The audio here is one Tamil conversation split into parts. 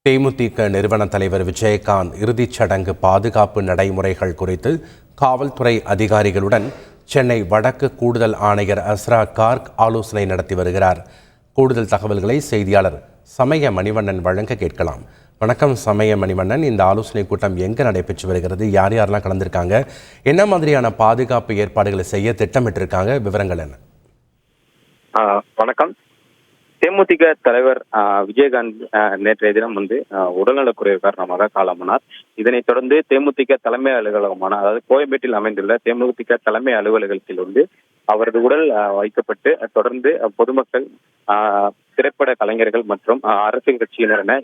தேமுதிக நிறுவன தலைவர் விஜயகாந்த் இறுதிச் சடங்கு பாதுகாப்பு நடைமுறைகள் குறித்து காவல்துறை அதிகாரிகளுடன் சென்னை வடக்கு கூடுதல் ஆணையர் அஸ்ரா கார்க் ஆலோசனை நடத்தி வருகிறார். கூடுதல் தகவல்களை செய்தியாளர் சமய மணிவண்ணன் வழங்க கேட்கலாம். வணக்கம் சமய மணிவண்ணன், இந்த ஆலோசனை கூட்டம் எங்கே நடைபெற்று வருகிறது? யார் யாரெல்லாம் கலந்துருக்காங்க? என்ன மாதிரியான பாதுகாப்பு ஏற்பாடுகளை செய்ய திட்டமிட்டிருக்காங்க? விவரங்கள் என்ன? வணக்கம். தேமுதிக தலைவர் விஜயகாந்த் நேற்றைய தினம் உடல்நலக்குறைவு காரணமாக காலமானார். இதனைத் தொடர்ந்து தேமுதிக தலைமை அலுவலகமான அதாவது கோயம்பேட்டில் அமைந்துள்ள தேமுதிக தலைமை அலுவலகத்தில் அவரது உடல் வைக்கப்பட்டு தொடர்ந்து பொதுமக்கள், திரைப்பட கலைஞர்கள் மற்றும் அரசியல் கட்சியினர் என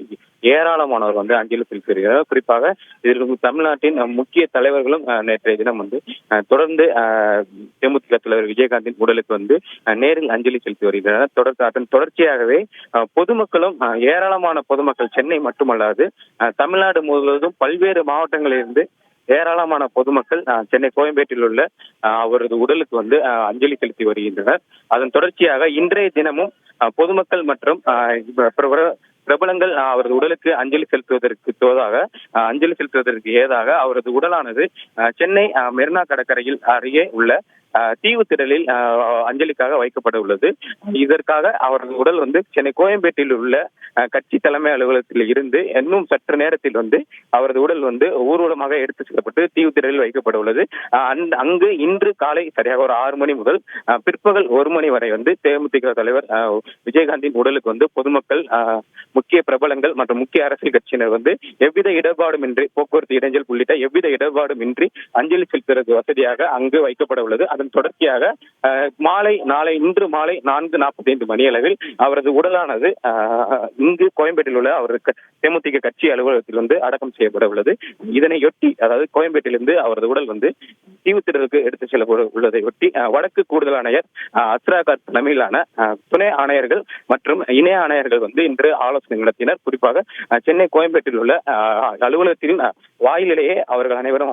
ஏராளமானவர் அஞ்சலி செலுத்தி வருகிறார். குறிப்பாக இதில் தமிழ்நாட்டின் முக்கிய தலைவர்களும் நேற்றைய தினம் தொடர்ந்து தேமுதிக தலைவர் விஜயகாந்தின் உடலுக்கு நேரில் அஞ்சலி செலுத்தி வருகிறார். அதன் தொடர்ச்சியாகவே பொதுமக்களும் ஏராளமான பொதுமக்கள், சென்னை மட்டுமல்லாது தமிழ்நாடு முழுவதும் பல்வேறு மாவட்டங்களிலிருந்து ஏராளமான பொதுமக்கள் சென்னை கோயம்பேட்டில் உள்ள அவரது உடலுக்கு அஞ்சலி செலுத்தி வருகின்றனர். அதன் தொடர்ச்சியாக இன்றைய தினமும் பொதுமக்கள் மற்றும் பிரபலங்கள் அவரது உடலுக்கு அஞ்சலி செலுத்துவதற்கு ஏதாக அவரது உடலானது சென்னை மெரினா கடற்கரையில் அருகே உள்ள தீவுத்திடலில் அஞ்சலிக்காக வைக்கப்பட உள்ளது. இதற்காக அவரது உடல் சென்னை கோயம்பேட்டில் உள்ள கட்சி தலைமை அலுவலகத்தில் இருந்து இன்னும் சற்று நேரத்தில் அவரது உடல் ஊர்வலமாக எடுத்து செல்லப்பட்டு தீவுத்திடலில் வைக்கப்பட உள்ளது. அங்கு இன்று காலை சரியாக ஒரு 6 மணி முதல் பிற்பகல் 1 மணி வரை தேமுதிக தலைவர் விஜயகாந்தின் உடலுக்கு பொதுமக்கள், முக்கிய பிரபலங்கள் மற்றும் முக்கிய அரசியல் கட்சியினர் எவ்வித இடர்பாடுமின்றி, போக்குவரத்து இடைஞ்சல் உள்ளிட்ட எவ்வித இடர்பாடுமின்றி அஞ்சலி செலுத்துவதற்கு வசதியாக அங்கு வைக்கப்பட உள்ளது. அதன் தொடர்ச்சியாக இன்று மாலை 4:45 மணியளவில் அவரது உடலானது இங்கு கோயம்பேட்டில் உள்ள அவருக்கு தேமுதிக கட்சி அலுவலகத்தில் அடக்கம் செய்யப்பட உள்ளது. இதனையொட்டி, அதாவது கோயம்பேட்டிலிருந்து அவரது உடல் தீவுத்திடலுக்கு எடுத்து செல்லப்பட உள்ளதை ஒட்டி வடக்கு கூடுதல் ஆணையர் அஸ்ரா கார்க் தலைமையிலான துணை ஆணையர்கள் மற்றும் இணை ஆணையர்கள் இன்று ஆலோசனை நடத்தினர். குறிப்பாக சென்னை கோயம்பேட்டில் உள்ள அலுவலகத்தின் வாயிலேயே அவர்கள் அனைவரும்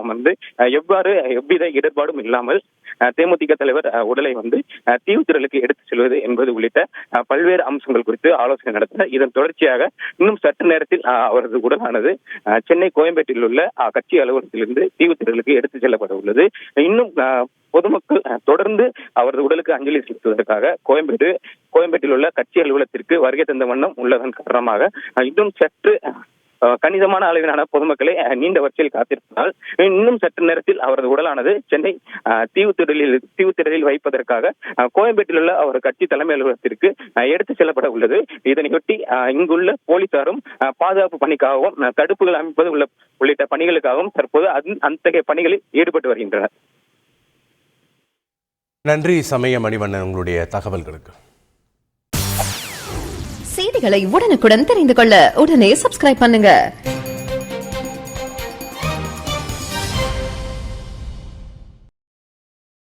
எவ்வித இடர்பாடும் இல்லாமல் தேமுதிக தலைவர் உடலை தீவுத்திடலுக்கு எடுத்து செல்வது என்பது உள்ளிட்ட பல்வேறு அம்சங்கள் குறித்து ஆலோசனை நடத்தினர். இதன் தொடர்ச்சியாக இன்னும் சற்று நேரத்தில் அவரது உடலானது சென்னை கோயம்பேட்டில் உள்ள கட்சி அலுவலகத்திலிருந்து தீவுத்திடலுக்கு எடுத்து செல்லப்பட உள்ளது. இன்னும் பொதுமக்கள் தொடர்ந்து அவரது உடலுக்கு அஞ்சலி செலுத்துவதற்காக கோயம்பேட்டில் உள்ள கட்சி அலுவலகத்திற்கு வருகை தந்த வண்ணம் உள்ளதன் காரணமாக இன்னும் சற்று கணிசமான அளவிலான பொதுமக்களை நீண்ட வரிசையில் காத்திருப்பதால் இன்னும் சற்று நேரத்தில் அவரது உடலானது சென்னை தீவுத்திடலில் வைப்பதற்காக கோயம்பேட்டில் உள்ள அவர் கட்சி தலைமை அலுவலகத்திற்கு எடுத்து செல்லப்பட உள்ளது. இதனையொட்டி இங்குள்ள போலீசாரும் பாதுகாப்பு பணிக்காகவும், தடுப்புகள் அமைப்பது உள்ளிட்ட பணிகளுக்காகவும் தற்போது அத்தகைய பணிகளில் ஈடுபட்டு வருகின்றனர். நன்றி சமய மணிவண்ணன், உங்களுடைய தகவல்களுக்கு. செய்திகளை உடனுக்குடன் தெரிந்து கொள்ள உடனே சப்ஸ்கிரைப் பண்ணுங்க.